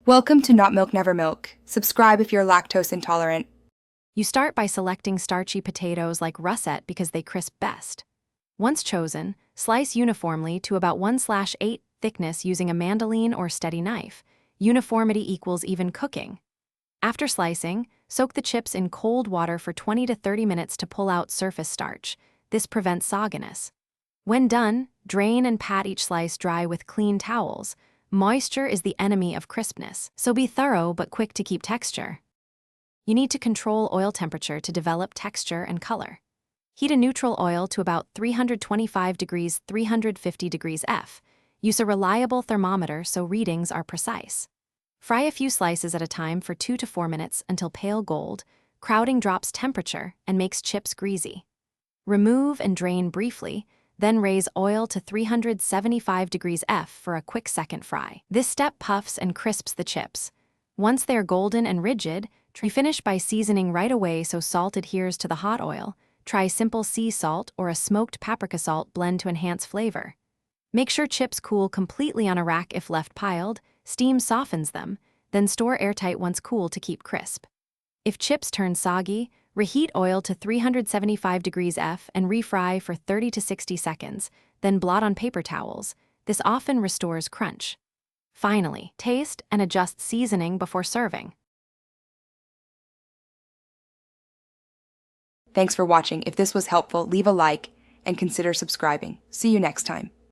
Welcome to Not Milk Never Milk. Subscribe if you're lactose intolerant. You start by selecting starchy potatoes like russet because they crisp best. Once chosen, slice uniformly to about 1/8 thickness using a mandolin or steady knife. Uniformity equals even cooking. After slicing, soak the chips in cold water for 20 to 30 minutes to pull out surface starch. This prevents sogginess. When done, drain and pat each slice dry with clean towels. Moisture is the enemy of crispness, so be thorough but quick to keep texture. You need to control oil temperature to develop texture and color. Heat a neutral oil to about 325 degrees 350 degrees F. Use a reliable thermometer so readings are precise. Fry a few slices at a time for 2 to 4 minutes until pale gold. Crowding drops temperature and makes chips greasy. Remove and drain briefly, then raise oil to 375 degrees F for a quick second fry. This step puffs and crisps the chips. Once they are golden and rigid, finish by seasoning right away so salt adheres to the hot oil. Try simple sea salt or a smoked paprika salt blend to enhance flavor. Make sure chips cool completely on a rack if left piled. Steam softens them, then store airtight once cool to keep crisp. If chips turn soggy, reheat oil to 375 degrees F and refry for 30 to 60 seconds, then blot on paper towels. This often restores crunch. Finally, taste and adjust seasoning before serving. Thanks for watching. If this was helpful, leave a like and consider subscribing. See you next time.